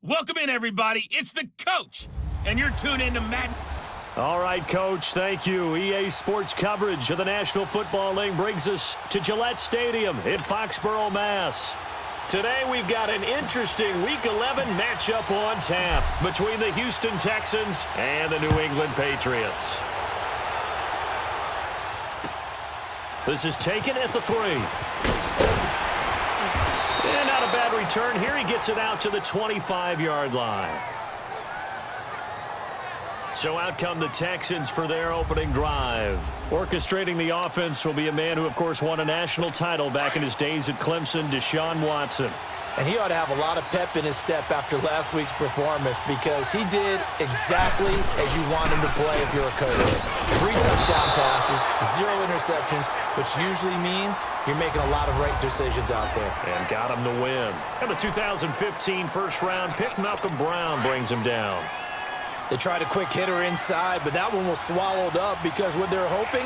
Welcome in, everybody. It's the coach, and you're tuned in to Madden. All right, Coach, thank you. EA Sports coverage of the National Football League brings us to Gillette Stadium in Foxborough, Mass. Today, we've got an interesting Week 11 matchup on tap between the Houston Texans and the New England Patriots. This is taken at the 3. And not a bad return here. He gets it out to the 25-yard line. So out come the Texans for their opening drive. Orchestrating the offense will be a man who, of course, won a national title back in his days at Clemson, Deshaun Watson. And he ought to have a lot of pep in his step after last week's performance because he did exactly as you want him to play if you're a coach. 3 touchdown passes, 0 interceptions, which usually means you're making a lot of right decisions out there. And got him to win. And the 2015 first-round pick, Malcolm Brown, brings him down. They tried a quick hitter inside, but that one was swallowed up because what they're hoping,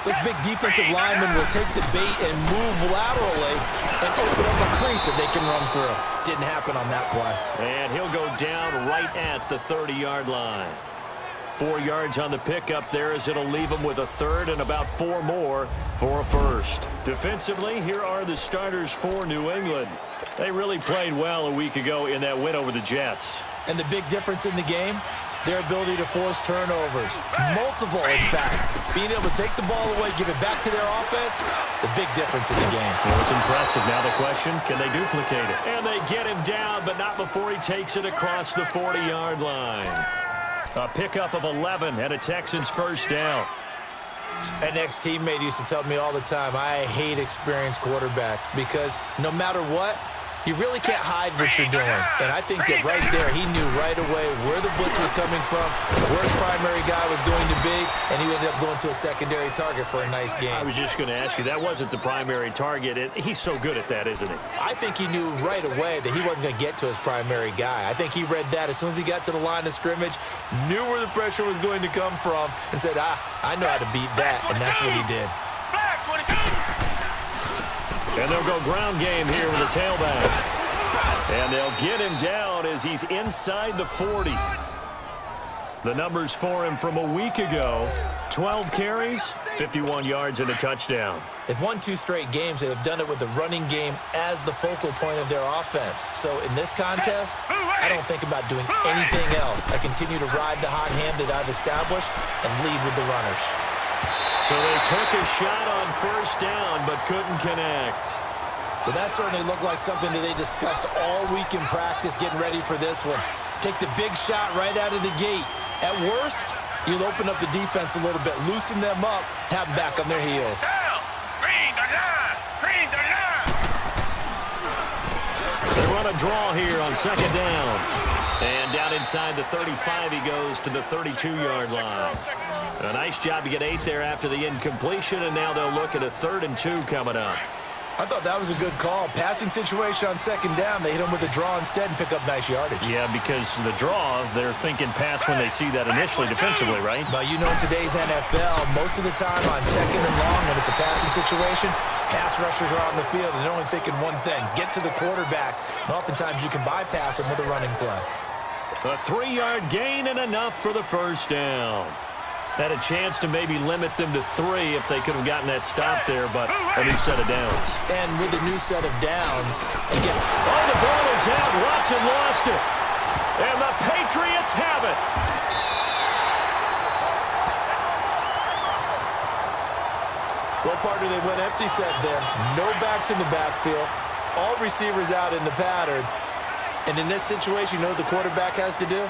those big defensive linemen will take the bait and move laterally and open up a crease that they can run through. Didn't happen on that play. And he'll go down right at the 30-yard line. 4 yards on the pickup there as it'll leave him with a third and about 4 more for a first. Defensively, here are the starters for New England. They really played well a week ago in that win over the Jets. And the big difference in the game? Their ability to force turnovers. Multiple, in fact. Being able to take the ball away, give it back to their offense, the big difference in the game. Well, it's impressive. Now the question, can they duplicate it? And they get him down, but not before he takes it across the 40-yard line. A pickup of 11 and a Texans first down. An ex-teammate used to tell me all the time, I hate experienced quarterbacks because no matter what, you really can't hide what you're doing. And I think that right there, he knew right away where the blitz was coming from, where his primary guy was going to be, and he ended up going to a secondary target for a nice game. I was just going to ask you, that wasn't the primary target. He's so good at that, isn't he? I think he knew right away that he wasn't going to get to his primary guy. I think he read that as soon as he got to the line of scrimmage, knew where the pressure was going to come from, and said, I know how to beat that, and that's what he did. And they'll go ground game here with a tailback. And they'll get him down as he's inside the 40. The numbers for him from a week ago, 12 carries, 51 yards and a touchdown. They've won 2 straight games. They've done it with the running game as the focal point of their offense. So in this contest, I don't think about doing anything else. I continue to ride the hot hand that I've established and lead with the runners. So they took a shot on first down, but couldn't connect. Well, that certainly looked like something that they discussed all week in practice getting ready for this one. Take the big shot right out of the gate. At worst, you'll open up the defense a little bit, loosen them up, have them back on their heels. They run a draw here on second down. And down inside the 35, he goes to the 32-yard line. A nice job to get 8 there after the incompletion, and now they'll look at a 3rd and 2 coming up. I thought that was a good call. Passing situation on second down, they hit him with a draw instead and pick up nice yardage. Yeah, because the draw, they're thinking pass when they see that initially defensively, right? But you know in today's NFL, most of the time on second and long when it's a passing situation, pass rushers are on the field and they're only thinking one thing, get to the quarterback. And oftentimes you can bypass them with a running play. A 3-yard gain and enough for the first down. Had a chance to maybe limit them to 3 if they could have gotten that stop there, but a new set of downs. And with a new set of downs, again. Oh, the ball is out. Watson lost it. And the Patriots have it. What part do they went empty set there? No backs in the backfield. All receivers out in the pattern. And in this situation, you know what the quarterback has to do?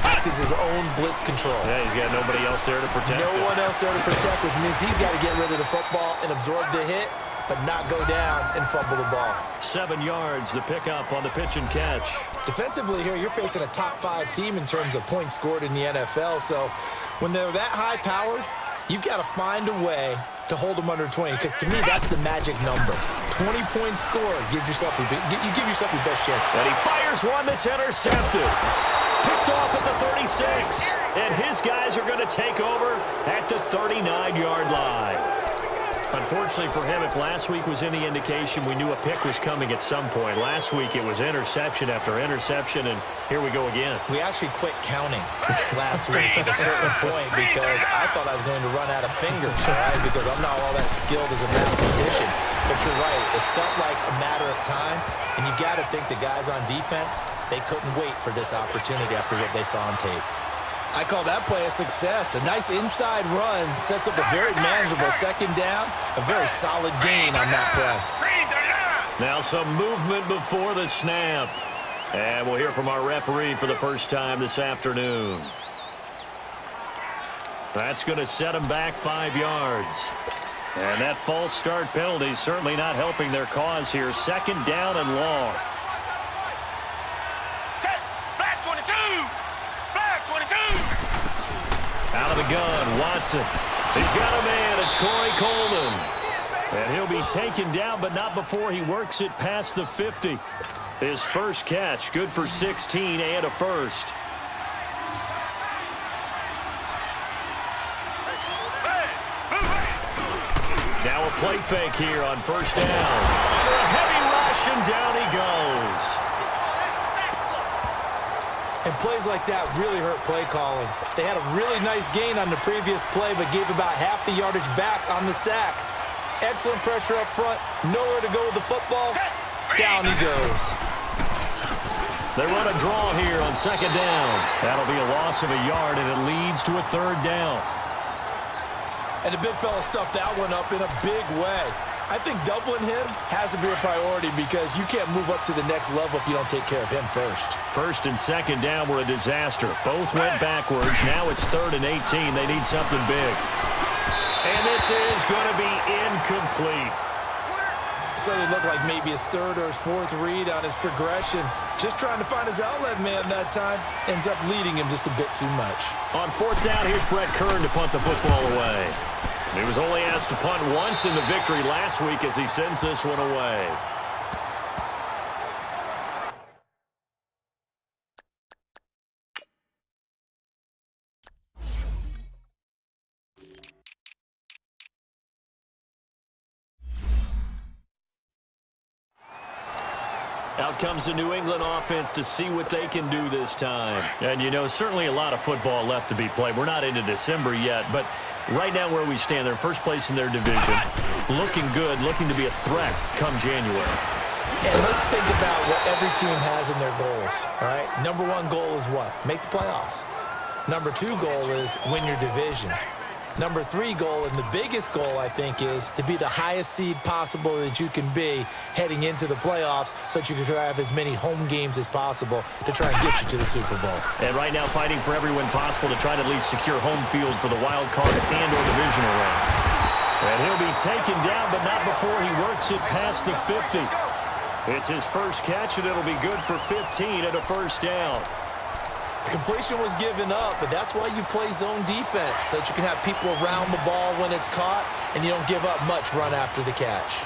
Practice his own blitz control. Yeah, he's got nobody else there to protect. No one else there to protect, which means he's got to get rid of the football and absorb the hit, but not go down and fumble the ball. 7 yards, the pickup on the pitch and catch. Defensively here, you're facing a top 5 team in terms of points scored in the NFL, so when they're that high-powered, you've got to find a way to hold them under 20, because to me, that's the magic number. 20 points scored gives yourself you give yourself your best chance. And he fires one that's intercepted. Picked off at the 36. And his guys are going to take over at the 39-yard line. Unfortunately for him, if last week was any indication, we knew a pick was coming at some point. Last week it was interception after interception, and here we go again. We actually quit counting last week at a certain point because I thought I was going to run out of fingers, right? Because I'm not all that skilled as a mathematician. But you're right. It felt like a matter of time, and you got to think the guys on defense, they couldn't wait for this opportunity after what they saw on tape. I call that play a success. A nice inside run sets up a very manageable second down. A very solid gain on that play. Now some movement before the snap. And we'll hear from our referee for the first time this afternoon. That's going to set him back 5 yards. And that false start penalty is certainly not helping their cause here. Second down and long. Out of the gun, Watson. He's got a man. It's Corey Coleman. And he'll be taken down, but not before he works it past the 50. His first catch, good for 16 and a first. Now a play fake here on first down. Under a heavy rush, and down he goes. And plays like that really hurt play calling. They had a really nice gain on the previous play, but gave about half the yardage back on the sack. Excellent pressure up front. Nowhere to go with the football. Down he goes. They run a draw here on second down. That'll be a loss of a yard, and it leads to a third down. And the big fella stuffed that one up in a big way. I think doubling him has to be a priority because you can't move up to the next level if you don't take care of him first. First and second down were a disaster. Both went backwards. Now it's 3rd and 18. They need something big. And this is going to be incomplete. So it looked like maybe his 3rd or his 4th read on his progression. Just trying to find his outlet man that time. Ends up leading him just a bit too much. On 4th down, here's Brett Kern to punt the football away. He was only asked to punt once in the victory last week as he sends this one away. Out comes the New England offense to see what they can do this time. And, you know, certainly a lot of football left to be played. We're not into December yet, but right now where we stand, they're first place in their division. Looking good, looking to be a threat come January. And let's think about what every team has in their goals, all right? Number 1 goal is what? Make the playoffs. Number 2 goal is win your division. Number 3 goal, and the biggest goal, I think, is to be the highest seed possible that you can be heading into the playoffs so that you can have as many home games as possible to try and get you to the Super Bowl. And right now fighting for every win possible to try to at least secure home field for the wild card and or divisional round. And he'll be taken down, but not before he works it past the 50. It's his first catch, and it'll be good for 15 and a first down. Completion was given up, but that's why you play zone defense, so that you can have people around the ball when it's caught, and you don't give up much run after the catch.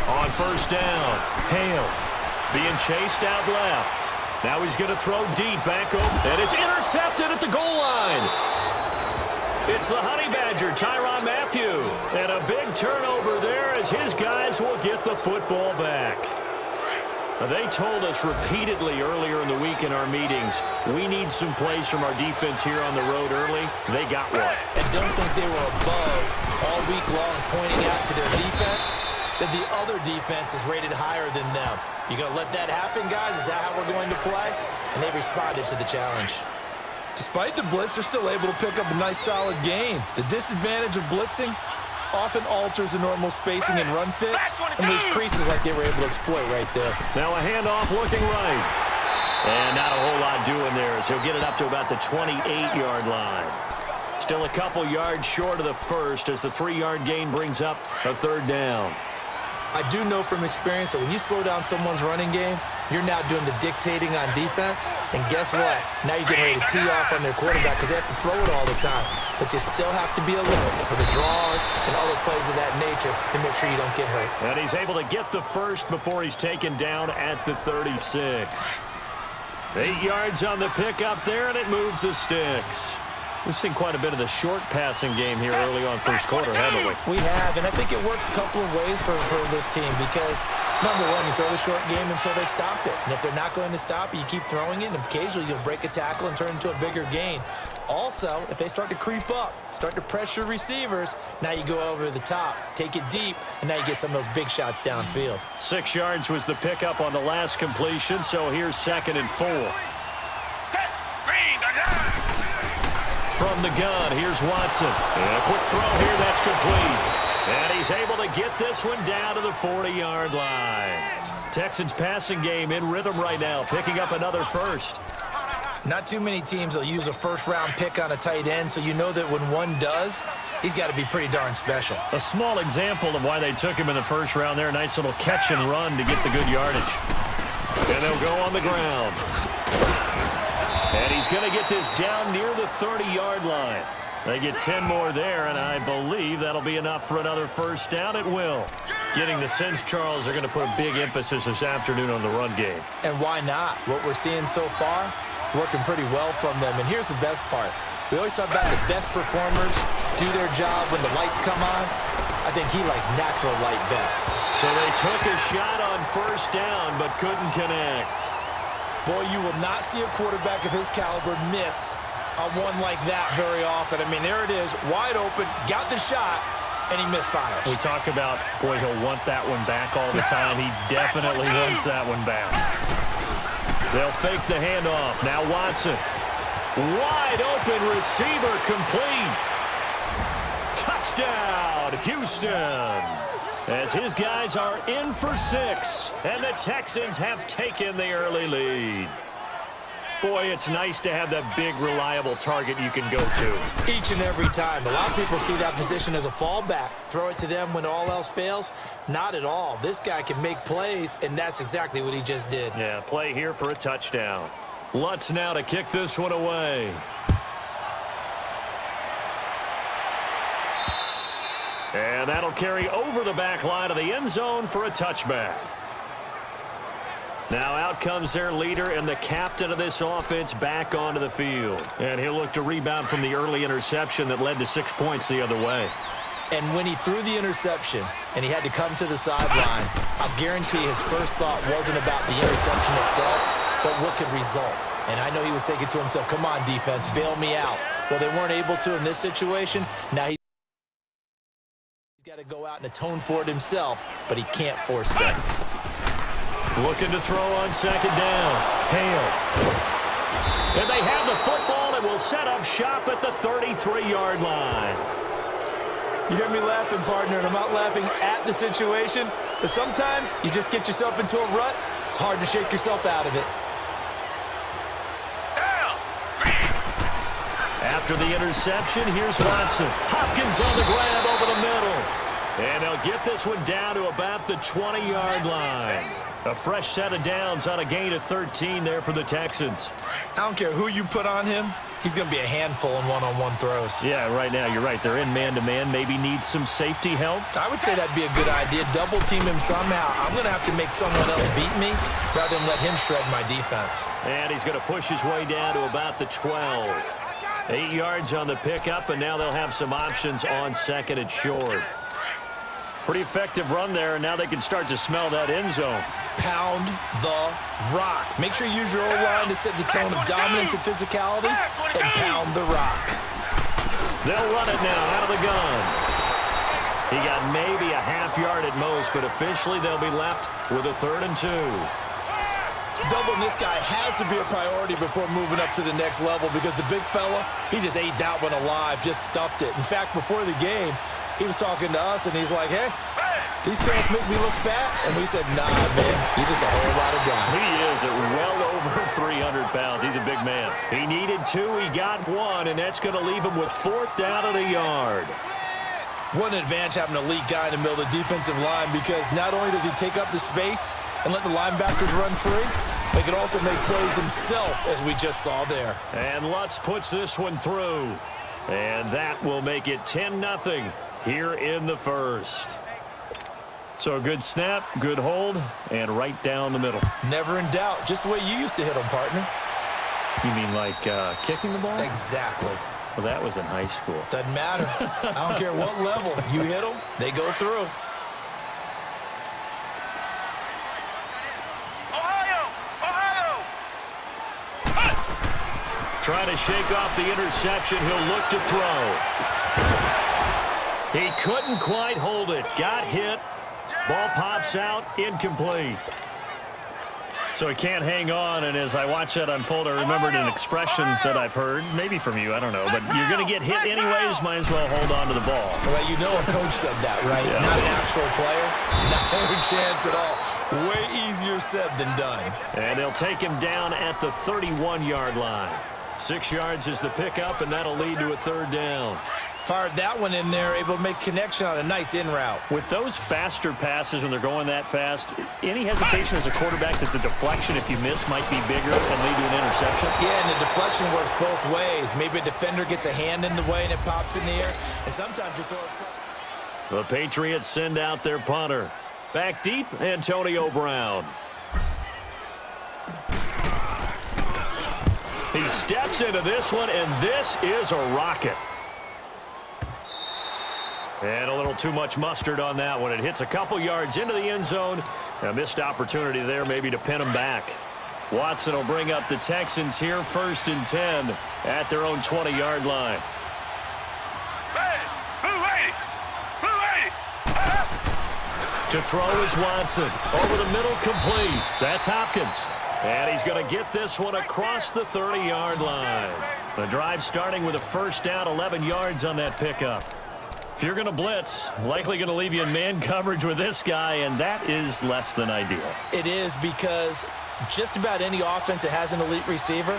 On first down, Hale being chased out left. Now he's going to throw deep back over, and it's intercepted at the goal line. It's the Honey Badger, Tyrann Mathieu, and a big turnover there as his guys will get the football back. They told us repeatedly earlier in the week in our meetings, we need some plays from our defense here on the road early. They got one. And don't think they were above all week long pointing out to their defense that the other defense is rated higher than them. You going to let that happen, guys? Is that how we're going to play? And they responded to the challenge. Despite the blitz, they're still able to pick up a nice, solid gain. The disadvantage of blitzing often alters the normal spacing and run fits and leaves creases like they were able to exploit right there. Now a handoff looking right. And not a whole lot doing there as he'll get it up to about the 28-yard line. Still a couple yards short of the first as the 3-yard gain brings up a third down. I do know from experience that when you slow down someone's running game, you're now doing the dictating on defense. And guess what? Now you're getting ready to tee off on their quarterback because they have to throw it all the time. But you still have to be alert for the draws and other plays of that nature to make sure you don't get hurt. And he's able to get the first before he's taken down at the 36. 8 yards on the pickup there, and it moves the sticks. We've seen quite a bit of the short passing game here early on first quarter, haven't we? We have, and I think it works a couple of ways for this team because, number one, you throw the short game until they stop it. And if they're not going to stop it, you keep throwing it, and occasionally you'll break a tackle and turn it into a bigger gain. Also, if they start to creep up, start to pressure receivers, now you go over the top, take it deep, and now you get some of those big shots downfield. 6 yards was the pickup on the last completion, so here's 2nd and 4. From the gun, here's Watson. And a quick throw here, that's complete. And he's able to get this one down to the 40-yard line. Texans passing game in rhythm right now, picking up another first. Not too many teams will use a first-round pick on a tight end, so you know that when one does, he's got to be pretty darn special. A small example of why they took him in the first round there. A nice little catch and run to get the good yardage. And they'll go on the ground. And he's going to get this down near the 30-yard line. They get 10 more there, and I believe that'll be enough for another first down. It will. Getting the sense, Charles, they're going to put a big emphasis this afternoon on the run game. And why not? What we're seeing so far, working pretty well from them. And here's the best part. We always talk about the best performers do their job when the lights come on. I think he likes natural light best. So they took a shot on first down, but couldn't connect. Boy, you will not see a quarterback of his caliber miss on one like that very often. I mean, there it is, wide open, got the shot, and he misfires. We talk about, boy, he'll want that one back all the time. He definitely wants that one back. They'll fake the handoff. Now Watson. Wide open receiver complete. Touchdown, Houston. As his guys are in for 6, and the Texans have taken the early lead. Boy, it's nice to have that big, reliable target you can go to. Each and every time. A lot of people see that position as a fallback. Throw it to them when all else fails. Not at all. This guy can make plays, and that's exactly what he just did. Yeah, play here for a touchdown. Lutz now to kick this one away. And that'll carry over the back line of the end zone for a touchback. Now out comes their leader and the captain of this offense back onto the field. And he'll look to rebound from the early interception that led to 6 points the other way. And when he threw the interception and he had to come to the sideline, I guarantee his first thought wasn't about the interception itself, but what could result. And I know he was thinking to himself, come on, defense, bail me out. Well, they weren't able to in this situation. Now he's got to go out and atone for it himself, but he can't force things. Looking to throw on 2nd down. Hale. And they have the football and will set up shop at the 33-yard line. You hear me laughing, partner, and I'm not laughing at the situation, but sometimes you just get yourself into a rut. It's hard to shake yourself out of it. After the interception, here's Watson. Hopkins on the grab over the middle. And they'll get this one down to about the 20-yard line. A fresh set of downs on a gain of 13 there for the Texans. I don't care who you put on him. He's going to be a handful in one-on-one throws. Yeah, right now, you're right. They're in man-to-man. Maybe needs some safety help. I would say that'd be a good idea. Double team him somehow. I'm going to have to make someone else beat me rather than let him shred my defense. And he's going to push his way down to about the 12. 8 yards on the pickup, and now they'll have some options on 2nd and short. Pretty effective run there, and now they can start to smell that end zone. Pound the rock. Make sure you use your O-line to set the tone of dominance and physicality, and pound the rock. They'll run it now out of the gun. He got maybe a half yard at most, but officially they'll be left with a 3rd and 2. Doubling this guy has to be a priority before moving up to the next level because the big fella, he just ate that one alive, just stuffed it. In fact, before the game, he was talking to us, and he's like, hey, these pants make me look fat? And we said, nah, man, you're just a whole lot of guy. He is at well over 300 pounds. He's a big man. He needed 2, he got 1, and that's going to leave him with 4th down of the yard. What an advantage having an elite guy in the middle of the defensive line because not only does he take up the space and let the linebackers run free, but he can also make plays himself, as we just saw there. And Lutz puts this one through. And that will make it 10-0 here in the first. So a good snap, good hold, and right down the middle. Never in doubt. Just the way you used to hit them, partner. You mean like kicking the ball? Exactly. Well, that was in high school. Doesn't matter. I don't care what level. You hit them, they go through. Trying to shake off the interception. He'll look to throw. He couldn't quite hold it. Got hit. Ball pops out. Incomplete. So he can't hang on, and as I watch that unfold, I remembered an expression that I've heard, maybe from you, I don't know, but you're going to get hit anyways, might as well hold on to the ball. Well, you know a coach said that, right? Yeah. Not an actual player. Not a chance at all. Way easier said than done. And they'll take him down at the 31-yard line. 6 yards is the pickup, and that'll lead to a third down. Fired that one in there, able to make connection on a nice in route. With those faster passes when they're going that fast, any hesitation as a quarterback that the deflection, if you miss, might be bigger and lead to an interception? Yeah, and the deflection works both ways. Maybe a defender gets a hand in the way and it pops in the air, and sometimes you throw it. The Patriots send out their punter. Back deep, Antonio Brown. He steps into this one, and this is a rocket. And a little too much mustard on that one. It hits a couple yards into the end zone. A missed opportunity there maybe to pin them back. Watson will bring up the Texans here, 1st and 10 at their own 20-yard line. To throw is Watson. Over the middle, complete. That's Hopkins. And he's going to get this one across the 30-yard line. The drive starting with a first down, 11 yards on that pickup. If you're going to blitz, likely going to leave you in man coverage with this guy, and that is less than ideal. It is, because just about any offense that has an elite receiver,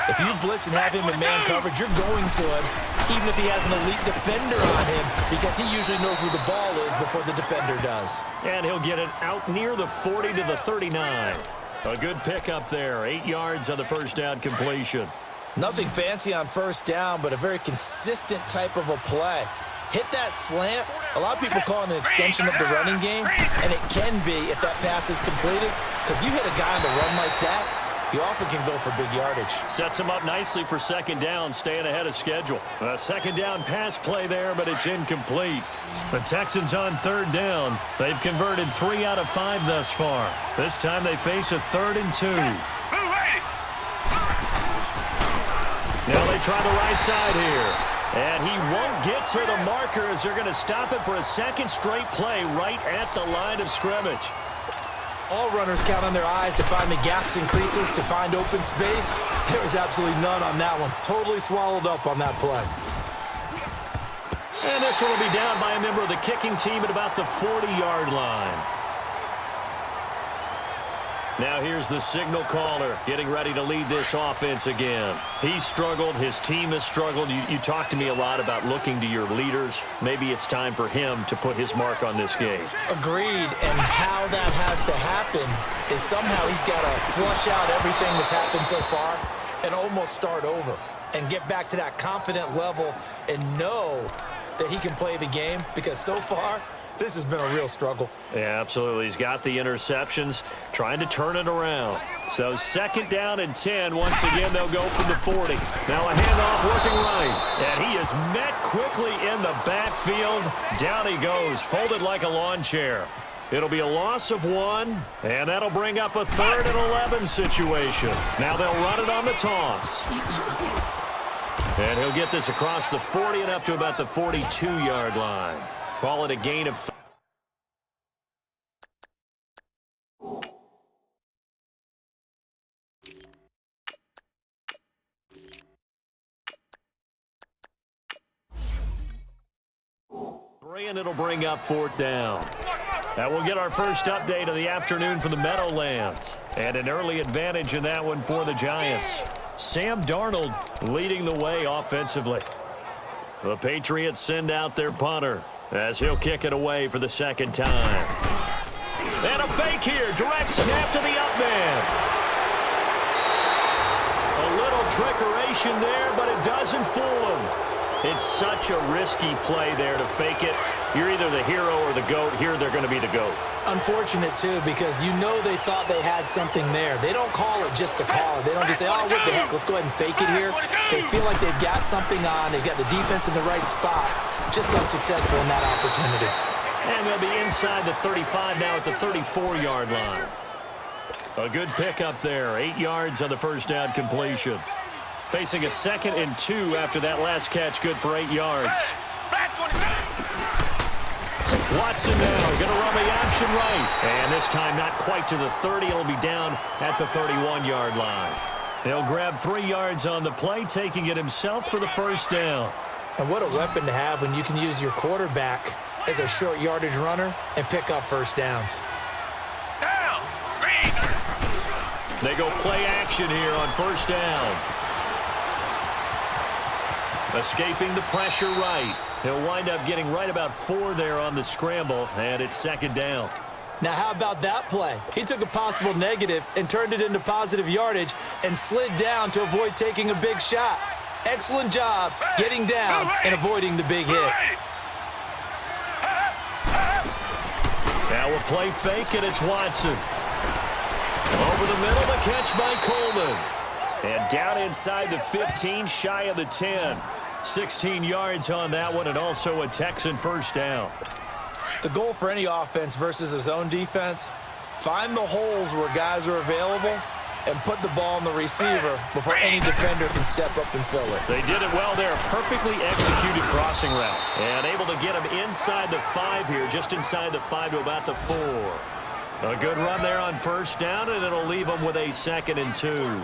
if you blitz and have him in man coverage, you're going to him, even if he has an elite defender on him, because he usually knows where the ball is before the defender does. And he'll get it out near the 40 to the 39. A good pickup there, 8 yards on the first down completion. Nothing fancy on first down, but a very consistent type of a play. Hit that slant. A lot of people call it an extension of the running game, and it can be if that pass is completed, because you hit a guy on the run like that, you often can go for big yardage. Sets him up nicely for second down, staying ahead of schedule. A second down pass play there, but it's incomplete. The Texans on third down. They've converted 3 out of 5 thus far. This time they face a 3rd and 2. Now they try the right side here. And he won't get to the marker as they're going to stop it for a second straight play right at the line of scrimmage. All runners count on their eyes to find the gaps and creases, to find open space. There was absolutely none on that one. Totally swallowed up on that play. And this one will be down by a member of the kicking team at about the 40-yard line. Now here's the signal caller getting ready to lead this offense again. He struggled. His team has struggled. You talk to me a lot about looking to your leaders. Maybe it's time for him to put his mark on this game. Agreed. And how that has to happen is somehow he's got to flush out everything that's happened so far and almost start over and get back to that confident level and know that he can play the game, because so far this has been a real struggle. Yeah, absolutely. He's got the interceptions, trying to turn it around. So second down and 10. Once again, they'll go from the 40. Now a handoff working right. And he is met quickly in the backfield. Down he goes, folded like a lawn chair. It'll be a loss of 1, and that'll bring up a 3rd and 11 situation. Now they'll run it on the toss. And he'll get this across the 40 and up to about the 42-yard line. Call it a gain of... And it'll bring up 4th down. Now we'll get our first update of the afternoon for the Meadowlands. And an early advantage in that one for the Giants. Sam Darnold leading the way offensively. The Patriots send out their punter as he'll kick it away for the second time. And a fake here. Direct snap to the up man. A little trickeration there, but it doesn't fool him. It's such a risky play there to fake it. You're either the hero or the GOAT. Here they're going to be the GOAT. Unfortunate, too, because you know they thought they had something there. They don't call it just to call it. They don't just say, oh, what the heck, let's go ahead and fake it here. They feel like they've got something on. They've got the defense in the right spot. Just unsuccessful in that opportunity. And they'll be inside the 35 now at the 34-yard line. A good pickup there. 8 yards on the first down completion. Facing a 2nd and 2 after that last catch, good for 8 yards. Watson now going to run the option right. And this time not quite to the 30. It'll be down at the 31-yard line. He'll grab 3 yards on the play, taking it himself for the first down. And what a weapon to have when you can use your quarterback as a short yardage runner and pick up first downs. They go play action here on first down. Escaping the pressure right. He'll wind up getting right about 4 there on the scramble, and it's 2nd down. Now, how about that play? He took a possible negative and turned it into positive yardage and slid down to avoid taking a big shot. Excellent job getting down and avoiding the big hit. Now a play fake, and it's Watson. Over the middle, the catch by Coleman. And down inside the 15, shy of the 10. 16 yards on that one, and also a Texan first down. The goal for any offense versus his own defense, find the holes where guys are available and put the ball on the receiver before any defender can step up and fill it. They did it well there. Perfectly executed crossing route. And able to get him inside the 5 here, just inside the 5 to about the 4. A good run there on first down, and it'll leave them with a 2nd and 2.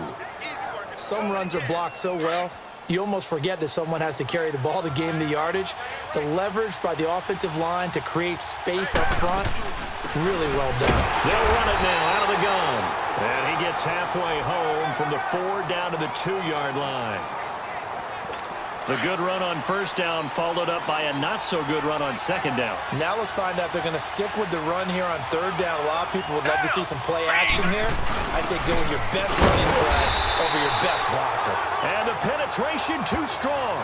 Some runs are blocked so well, you almost forget that someone has to carry the ball to gain the yardage. The leverage by the offensive line to create space up front, really well done. They'll run it now out of the gun. And he gets halfway home from the 4 down to the 2-yard line. The good run on first down followed up by a not-so-good run on 2nd down. Now let's find out if they're going to stick with the run here on 3rd down. A lot of people would love to see some play action here. I say go with your best running play over your best blocker. And the penetration too strong.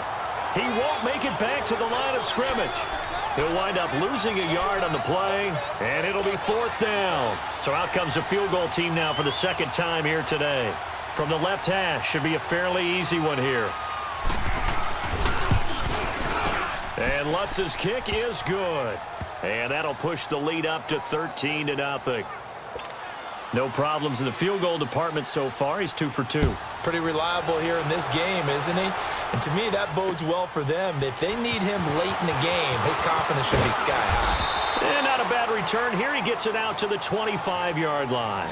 He won't make it back to the line of scrimmage. He'll wind up losing a yard on the play, and it'll be 4th down. So out comes the field goal team now for the 2nd time here today. From the left hash, should be a fairly easy one here. And Lutz's kick is good. And that'll push the lead up to 13-0. No problems in the field goal department so far. He's 2 for 2. Pretty reliable here in this game, isn't he? And to me, that bodes well for them. If they need him late in the game, his confidence should be sky high. And not a bad return here. He gets it out to the 25-yard line.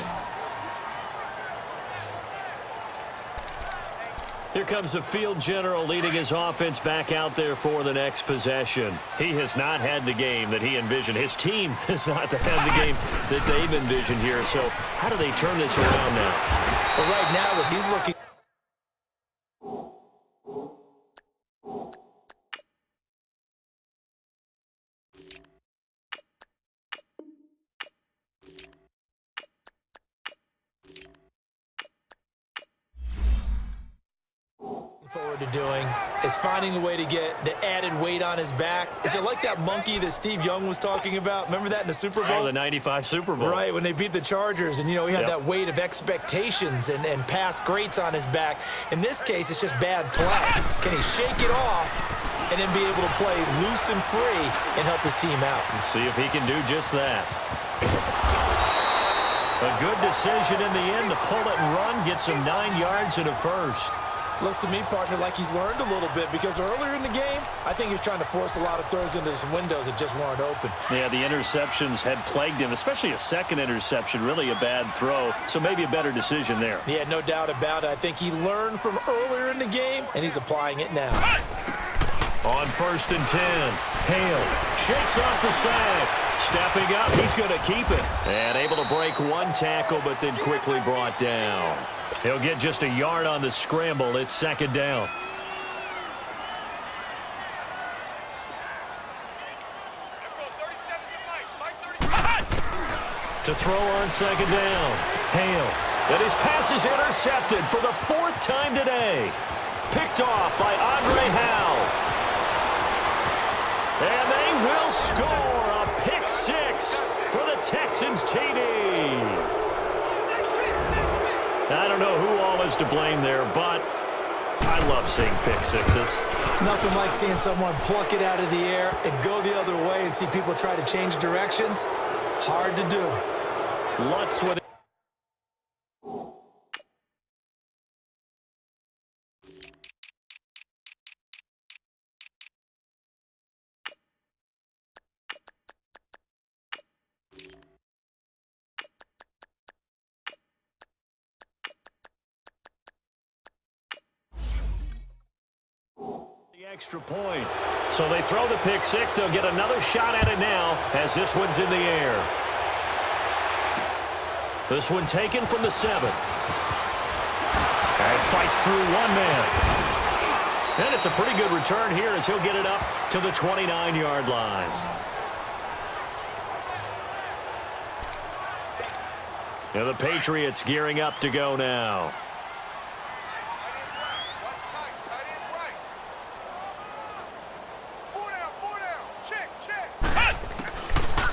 Here comes the field general leading his offense back out there for the next possession. He has not had the game that he envisioned. His team has not had the game that they've envisioned here. So how do they turn this around now? Well, right now, what he's looking... forward to doing is finding a way to get the added weight on his back. Is it like that monkey that Steve Young was talking about? Remember that in the Super Bowl? Oh, the 95 Super Bowl. Right, when they beat the Chargers, and, you know, he had that weight of expectations and past greats on his back. In this case, it's just bad play. Can he shake it off and then be able to play loose and free and help his team out? Let's see if he can do just that. A good decision in the end to pull it and run, gets him 9 yards and a first. Looks to me, partner, like he's learned a little bit, because earlier in the game, I think he was trying to force a lot of throws into some windows that just weren't open. Yeah, the interceptions had plagued him, especially a second interception, really a bad throw. So maybe a better decision there. Yeah, no doubt about it. I think he learned from earlier in the game, and he's applying it now. On 1st and 10, Hale shakes off the sack. Stepping up, he's going to keep it. And able to break one tackle, but then quickly brought down. He'll get just a yard on the scramble. It's 2nd down. To throw on 2nd down. Hale. And his pass is intercepted for the 4th time today. Picked off by Andre Howe. And they will score a pick six for the Texans TD. I don't know who all is to blame there, but I love seeing pick sixes. Nothing like seeing someone pluck it out of the air and go the other way and see people try to change directions. Hard to do. Lutz with it. Extra point. So they throw the pick six. They'll get another shot at it now as this one's in the air. This one taken from the 7. And fights through one man. And it's a pretty good return here as he'll get it up to the 29-yard line. Now the Patriots gearing up to go now.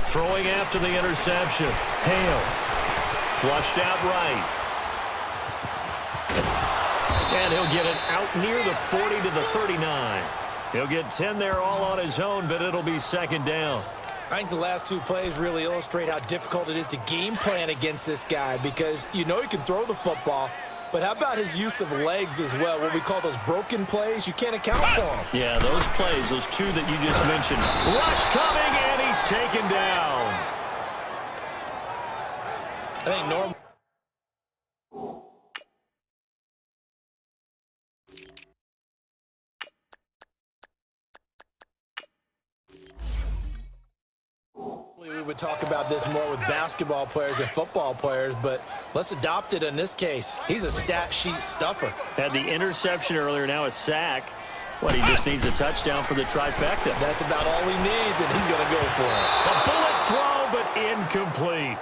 Throwing after the interception. Hale. Flushed out right. And he'll get it out near the 40 to the 39. He'll get 10 there all on his own, but it'll be second down. I think the last two plays really illustrate how difficult it is to game plan against this guy because you know he can throw the football, but how about his use of legs as well? What we call those broken plays, you can't account for them. Yeah, those plays, those two that you just mentioned. Rush coming, and he's taken down. I think normally we would talk about this more with basketball players and football players, but let's adopt it in this case. He's a stat sheet stuffer. Had the interception earlier, now a sack. What, he just needs a touchdown for the trifecta. That's about all he needs, and he's going to go for it. A bullet throw, but incomplete.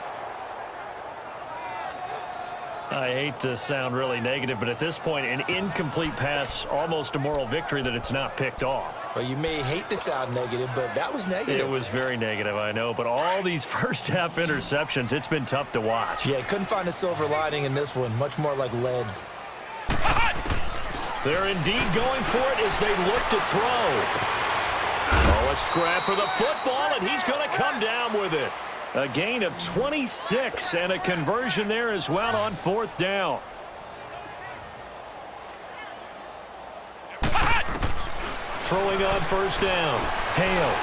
I hate to sound really negative, but at this point, an incomplete pass, almost a moral victory that it's not picked off. Well, you may hate to sound negative, but that was negative. It was very negative, I know, but all these first-half interceptions, it's been tough to watch. Yeah, couldn't find a silver lining in this one, much more like lead. They're indeed going for it as they look to throw. Oh, a scrap for the football, and he's going to come down with it. A gain of 26 and a conversion there as well on fourth down. Throwing on first down. Hale.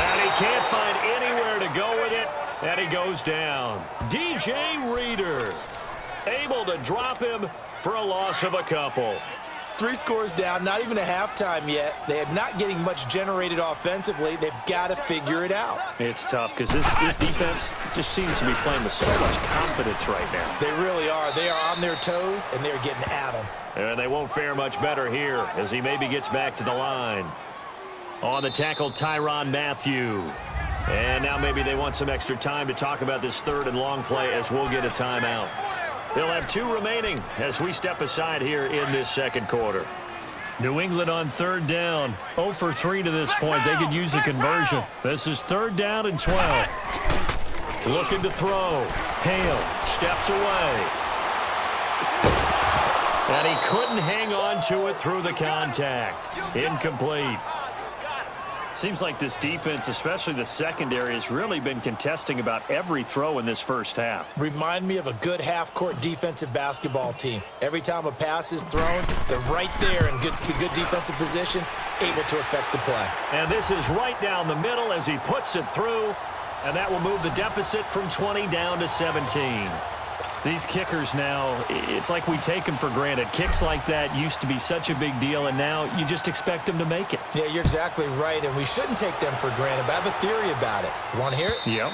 And he can't find anywhere to go with it. And he goes down. DJ Reader able to drop him for a loss of a couple. 3 scores down, not even a halftime yet. They are not getting much generated offensively. They've got to figure it out. It's tough because this defense just seems to be playing with so much confidence right now. They really are. They are on their toes, and they're getting at them. And they won't fare much better here as he maybe gets back to the line. On the tackle, Tyrann Mathieu. And now maybe they want some extra time to talk about this third and long play as we'll get a timeout. They'll have 2 remaining as we step aside here in this second quarter. New England on third down. 0 for 3 to this point. They could use a conversion. This is 3rd down and 12. Looking to throw. Hale steps away. And he couldn't hang on to it through the contact. Incomplete. Seems like this defense, especially the secondary, has really been contesting about every throw in this first half. Remind me of a good half-court defensive basketball team. Every time a pass is thrown, they're right there in good defensive position, able to affect the play. And this is right down the middle as he puts it through, and that will move the deficit from 20 down to 17. These kickers now, it's like we take them for granted. Kicks like that used to be such a big deal, and now you just expect them to make it. Yeah, you're exactly right, and we shouldn't take them for granted, but I have a theory about it. You want to hear it? Yep.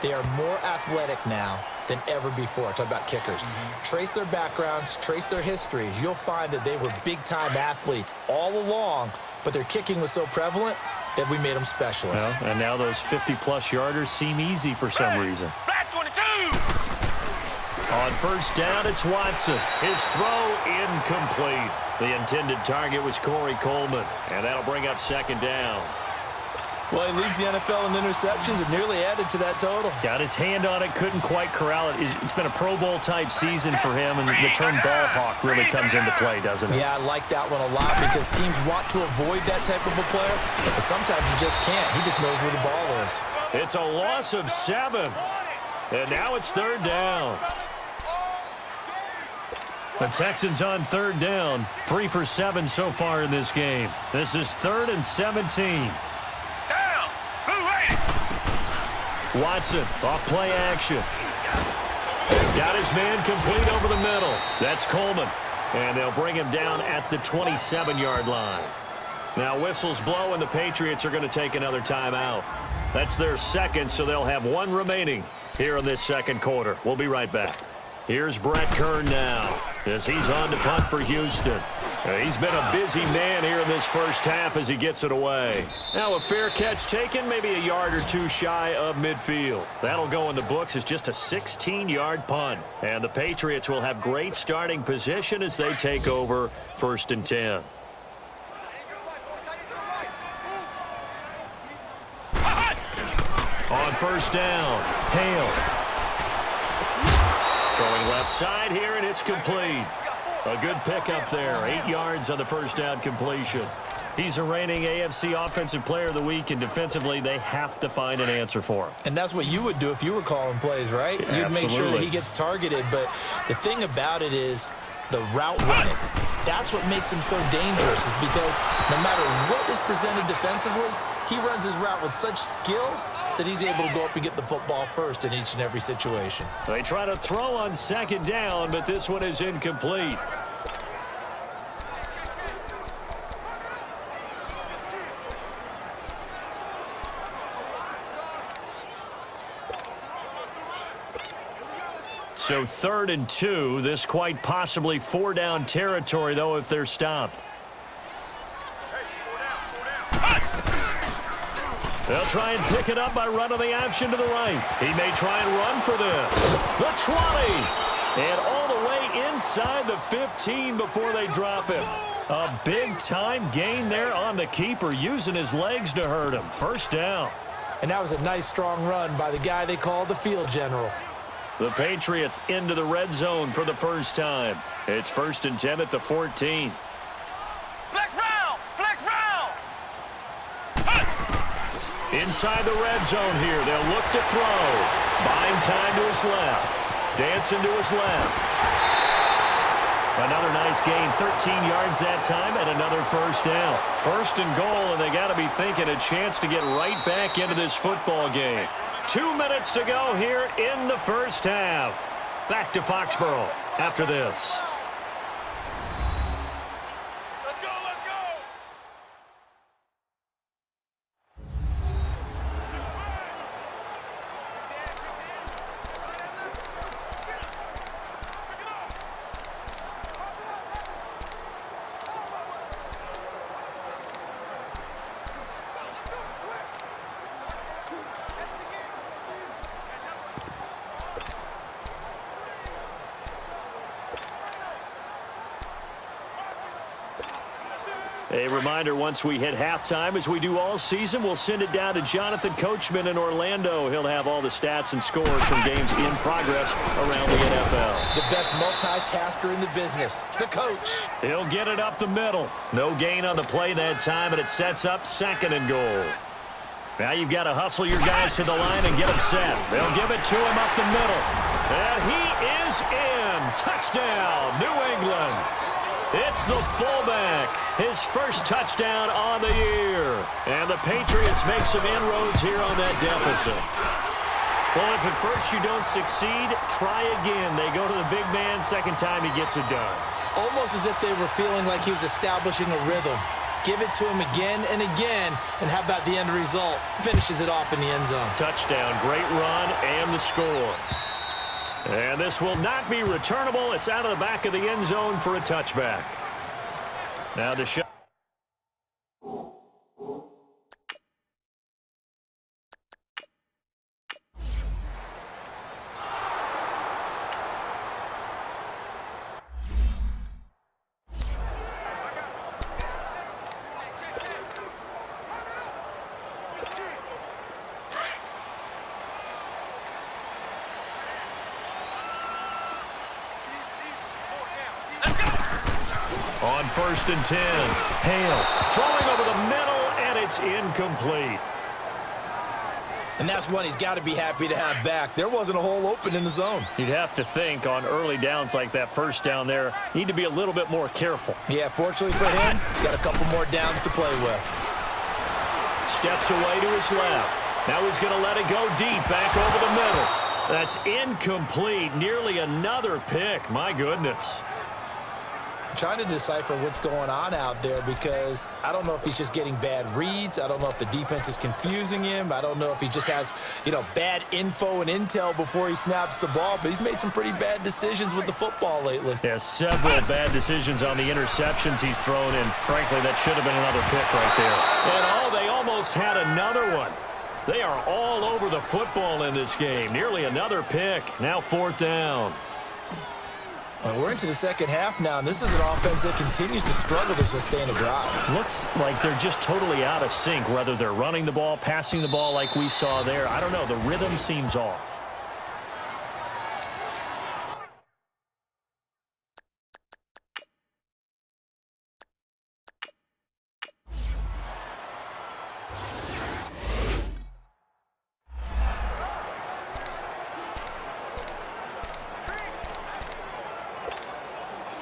They are more athletic now than ever before. Talk about kickers. Trace their backgrounds, trace their histories. You'll find that they were big-time athletes all along, but their kicking was so prevalent that we made them specialists. Well, and now those 50-plus yarders seem easy for some reason. Black 22! On first down, it's Watson. His throw incomplete. The intended target was Corey Coleman, and that'll bring up second down. Well, he leads the NFL in interceptions and nearly added to that total. Got his hand on it, couldn't quite corral it. It's been a Pro Bowl-type season for him, and the term ball hawk really comes into play, doesn't it? Yeah, I like that one a lot because teams want to avoid that type of a player, but sometimes you just can't. He just knows where the ball is. It's a loss of 7, and now it's 3rd down. The Texans on 3rd down, 3 for 7 so far in this game. This is 3rd and 17. Watson, off play action. Got his man complete over the middle. That's Coleman. And they'll bring him down at the 27-yard line. Now whistles blow, and the Patriots are going to take another timeout. That's their second, so they'll have 1 remaining here in this second quarter. We'll be right back. Here's Brett Kern now as he's on to punt for Houston. He's been a busy man here in this first half as he gets it away. Now a fair catch taken, maybe a yard or 2 shy of midfield. That'll go in the books as just a 16-yard punt. And the Patriots will have great starting position as they take over 1st and 10. On 1st down, Hale. Throwing left side here, and it's complete. A good pickup there. 8 yards on the 1st down completion. He's a reigning AFC Offensive Player of the Week, and defensively, they have to find an answer for him. And that's what you would do if you were calling plays, right? Yeah, you'd make sure that he gets targeted. But the thing about it is the route running. That's what makes him so dangerous, is because no matter what is presented defensively, he runs his route with such skill that he's able to go up and get the football first in each and every situation. They try to throw on 2nd down, but this one is incomplete. So 3rd and 2. This quite possibly 4-down territory, though, if they're stopped. They'll try and pick it up by running the option to the right. He may try and run for this. The 20. And all the way inside the 15 before they drop him. A big-time gain there on the keeper, using his legs to hurt him. 1st down. And that was a nice, strong run by the guy they call the field general. The Patriots into the red zone for the first time. It's 1st and 10 at the 14. Inside the red zone here. They'll look to throw. Buying time to his left. Dancing to his left. Another nice gain. 13 yards that time and another 1st down. 1st and goal, and they got to be thinking a chance to get right back into this football game. 2 minutes to go here in the first half. Back to Foxborough after this. A reminder, once we hit halftime, as we do all season, we'll send it down to Jonathan Coachman in Orlando. He'll have all the stats and scores from games in progress around the NFL. The best multitasker in the business, the coach. He'll get it up the middle. No gain on the play that time, and it sets up 2nd and goal. Now you've got to hustle your guys to the line and get them set. They'll give it to him up the middle. And he is in. Touchdown, New England. It's the fullback, his first touchdown on the year. And the Patriots make some inroads here on that deficit. Well, if at first you don't succeed, try again. They go to the big man. 2nd time he gets it done. Almost as if they were feeling like he was establishing a rhythm. Give it to him again and again, and how about the end result? Finishes it off in the end zone. Touchdown, great run, and the score. And this will not be returnable. It's out of the back of the end zone for a touchback. Now the shot. On 1st and 10. Hale throwing over the middle, and it's incomplete. And that's one he's got to be happy to have back. There wasn't a hole open in the zone. You'd have to think on early downs like that first down there, need to be a little bit more careful. Yeah, fortunately for him, got a couple more downs to play with. Steps away to his left. Now he's going to let it go deep, back over the middle. That's incomplete. Nearly another pick. My goodness. I'm trying to decipher what's going on out there because I don't know if he's just getting bad reads. I don't know if the defense is confusing him. I don't know if he just has, bad info and intel before he snaps the ball. But he's made some pretty bad decisions with the football lately. Yeah, several bad decisions on the interceptions he's thrown, and frankly, that should have been another pick right there. And they almost had another one. They are all over the football in this game. Nearly another pick. Now 4th down. We're into the second half now, and this is an offense that continues to struggle to sustain a drive. Looks like they're just totally out of sync, whether they're running the ball, passing the ball like we saw there. I don't know. The rhythm seems off.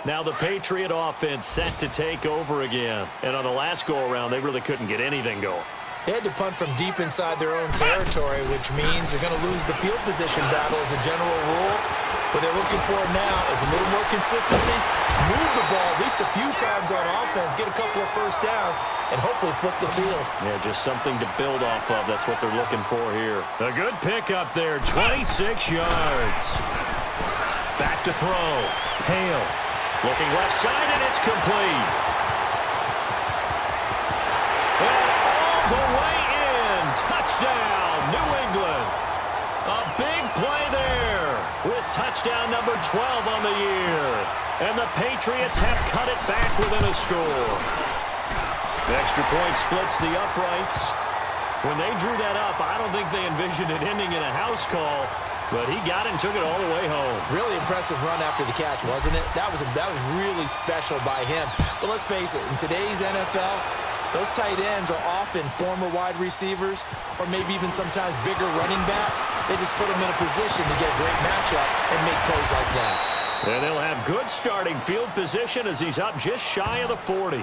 Now the Patriot offense set to take over again. And on the last go-around, they really couldn't get anything going. They had to punt from deep inside their own territory, which means they're going to lose the field position battle as a general rule. What they're looking for now is a little more consistency, move the ball at least a few times on offense, get a couple of first downs, and hopefully flip the field. Yeah, just something to build off of. That's what they're looking for here. A good pick up there, 26 yards. Back to throw. Hale. Looking left side, and it's complete. And all the way in. Touchdown, New England. A big play there with touchdown number 12 on the year. And the Patriots have cut it back within a score. The extra point splits the uprights. When they drew that up, I don't think they envisioned it ending in a house call. But he got it and took it all the way home. Really impressive run after the catch, wasn't it? That was really special by him. But let's face it, in today's NFL, those tight ends are often former wide receivers or maybe even sometimes bigger running backs. They just put them in a position to get a great matchup and make plays like that. And they'll have good starting field position as he's up just shy of the 40.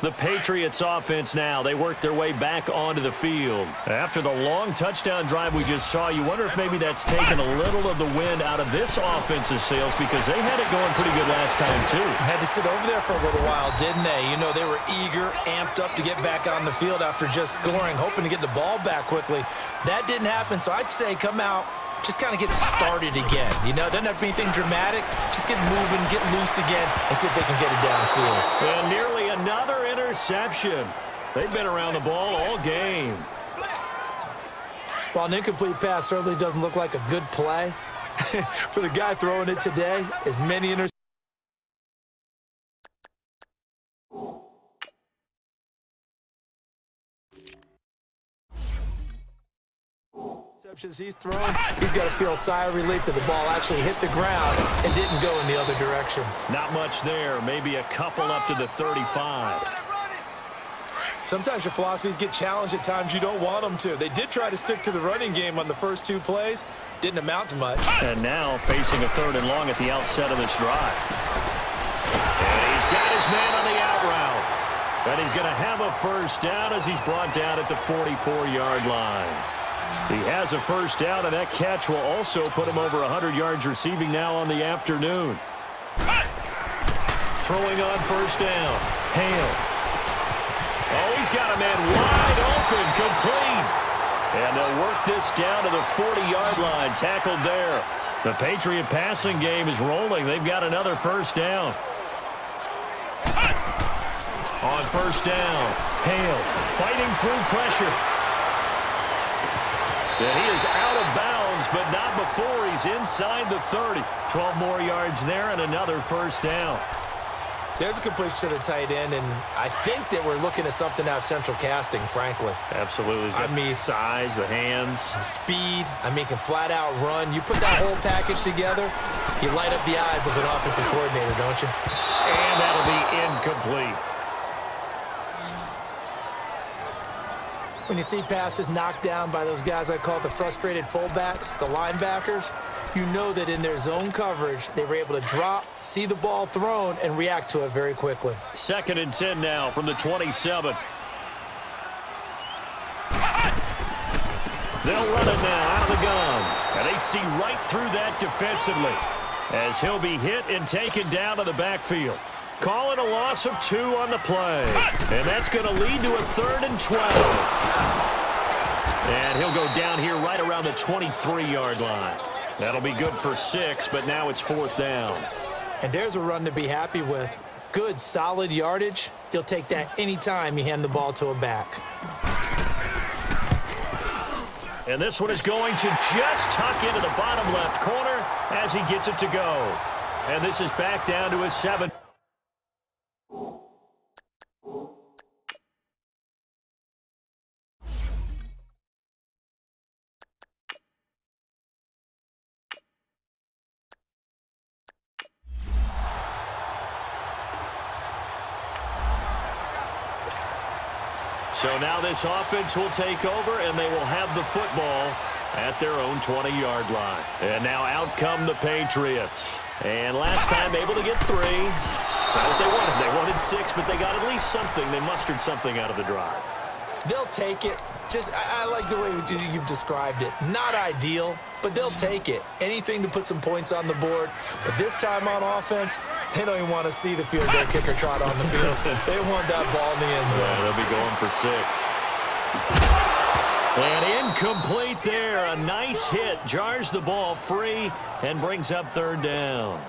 The Patriots offense now, they work their way back onto the field. After the long touchdown drive we just saw, you wonder if maybe that's taken a little of the wind out of this offense's sails because they had it going pretty good last time too. Had to sit over there for a little while, didn't they? They were eager, amped up to get back on the field after just scoring, hoping to get the ball back quickly. That didn't happen, so I'd say come out, just kind of get started again. Doesn't have to be anything dramatic. Just get moving, get loose again, and see if they can get it downfield. And nearly another interception. They've been around the ball all game. While an incomplete pass certainly doesn't look like a good play, for the guy throwing it today, as many interceptions he's thrown, he's got to feel a sigh of relief that the ball actually hit the ground and didn't go in the other direction. Not much there. Maybe a couple up to the 35. Sometimes your philosophies get challenged at times you don't want them to. They did try to stick to the running game on the first 2 plays. Didn't amount to much. And now facing a 3rd and long at the outset of this drive. And he's got his man on the out route. And he's going to have a first down as he's brought down at the 44-yard line. He has a first down, and that catch will also put him over 100 yards receiving now on the afternoon. Throwing on first down. Hale. Oh, he's got a man wide open, complete. And they'll work this down to the 40-yard line, tackled there. The Patriot passing game is rolling. They've got another first down. On first down, Hale fighting through pressure. And he is out of bounds, but not before he's inside the 30. 12 more yards there and another first down. There's a completion to the tight end, and I think that we're looking at something out of central casting, frankly. Absolutely. I mean, size, the hands. Speed. I mean, can flat out run. You put that whole package together, you light up the eyes of an offensive coordinator, don't you? And that'll be incomplete. When you see passes knocked down by those guys I call the frustrated fullbacks, the linebackers, you know that in their zone coverage, they were able to drop, see the ball thrown, and react to it very quickly. 2nd and 10 now from the 27. They'll run it now out of the gun. And they see right through that defensively as he'll be hit and taken down to the backfield. Call it a loss of 2 on the play. And that's going to lead to a 3rd and 12. And he'll go down here right around the 23-yard line. That'll be good for 6, but now it's 4th down. And there's a run to be happy with. Good, solid yardage. You'll take that anytime you hand the ball to a back. And this one is going to just tuck into the bottom left corner as he gets it to go. And this is back down to his 7. So now this offense will take over, and they will have the football at their own 20-yard line. And now out come the Patriots. And last time able to get 3. It's not what they wanted. They wanted 6, but they got at least something. They mustered something out of the drive. They'll take it. I like the way you've described it. Not ideal, but they'll take it. Anything to put some points on the board. But this time on offense, they don't even want to see the field goal kicker trot on the field. They want that ball in the end zone. Yeah, they'll be going for 6. And incomplete there. A nice hit. Jars the ball free and brings up 3rd down.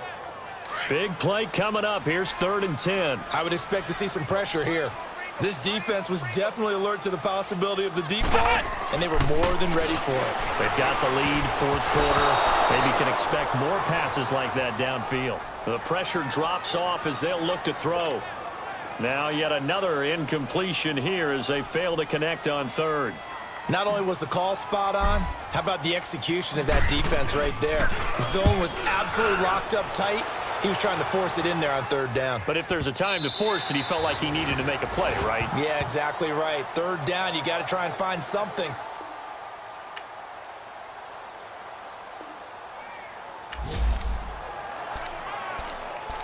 Big play coming up. Here's 3rd and 10. I would expect to see some pressure here. This defense was definitely alert to the possibility of the deep ball, and they were more than ready for it. They've got the lead, 4th quarter. Maybe can expect more passes like that downfield. The pressure drops off as they'll look to throw. Now yet another incompletion here as they fail to connect on 3rd. Not only was the call spot on, how about the execution of that defense right there? The zone was absolutely locked up tight. He was trying to force it in there on 3rd down. But if there's a time to force it, he felt like he needed to make a play, right? Yeah, exactly right. 3rd down, you got to try and find something.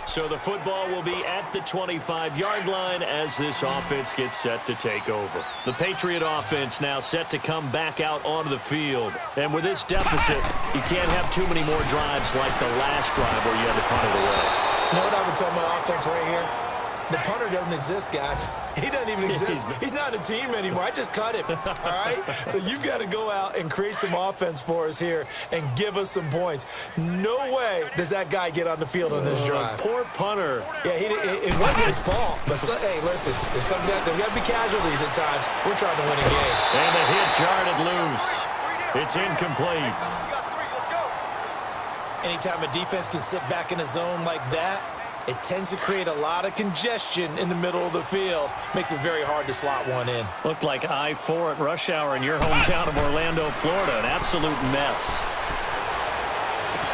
So the football will be at the 25-yard line as this offense gets set to take over. The Patriot offense now set to come back out onto the field. And with this deficit, you can't have too many more drives like the last drive where you had to punt it away. You know what I would tell my offense right here? The punter doesn't exist, guys. He doesn't even exist. He's not a team anymore. I just cut him, all right? So you've got to go out and create some offense for us here and give us some points. No way does that guy get on the field on this drive. Poor punter. Yeah, it wasn't his fault. But, hey, listen, there's got to be casualties at times. We're trying to win a game. And the hit jarred it loose. It's incomplete. Anytime a defense can sit back in a zone like that, it tends to create a lot of congestion in the middle of the field. Makes it very hard to slot one in. Looked like I-4 at rush hour in your hometown of Orlando, Florida. An absolute mess.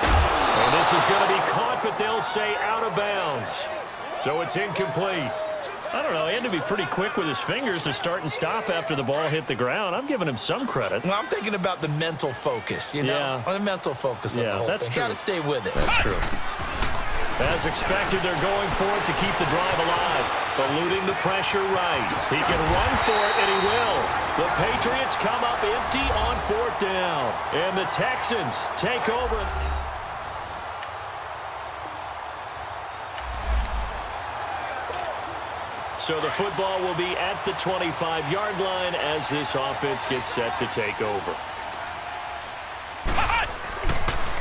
And this is going to be caught, but they'll say out of bounds. So it's incomplete. I don't know. He had to be pretty quick with his fingers to start and stop after the ball hit the ground. I'm giving him some credit. Well, I'm thinking about the mental focus, you know? Yeah. On the mental focus of the whole that's thing. true. Got to stay with it. That's true. As expected, they're going for it to keep the drive alive. Eluding the pressure right. He can run for it, and he will. The Patriots come up empty on 4th down. And the Texans take over. So the football will be at the 25-yard line as this offense gets set to take over.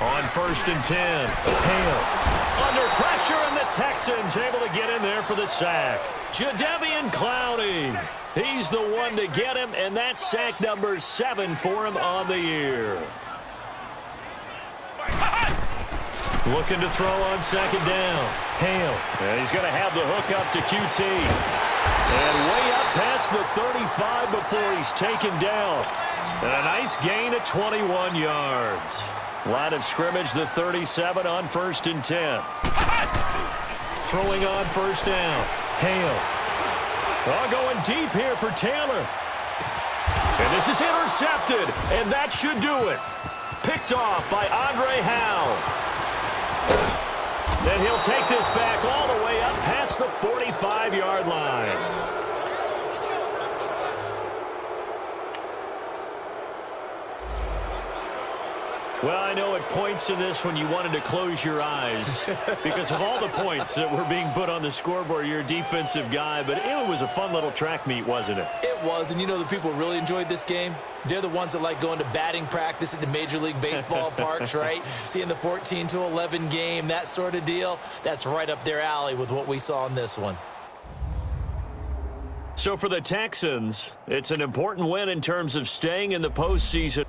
On 1st and 10, Hale under pressure, and the Texans able to get in there for the sack. Jadeveon Clowney, he's the one to get him, and that's sack number 7 for him on the year. Looking to throw on second down. Hale. And he's going to have the hook up to QT. And way up past the 35 before he's taken down. And a nice gain of 21 yards. Line of scrimmage, the 37 on 1st and 10. Throwing on first down. Hale. Going deep here for Taylor. And this is intercepted. And that should do it. Picked off by Andre Howe. Then he'll take this back all the way up past the 45-yard line. Well, I know at points in this when you wanted to close your eyes because of all the points that were being put on the scoreboard. You're a defensive guy, but it was a fun little track meet, wasn't it? It was, and you know the people who really enjoyed this game? They're the ones that like going to batting practice at the Major League Baseball parks, right? Seeing the 14-11 game, that sort of deal. That's right up their alley with what we saw in this one. So for the Texans, it's an important win in terms of staying in the postseason.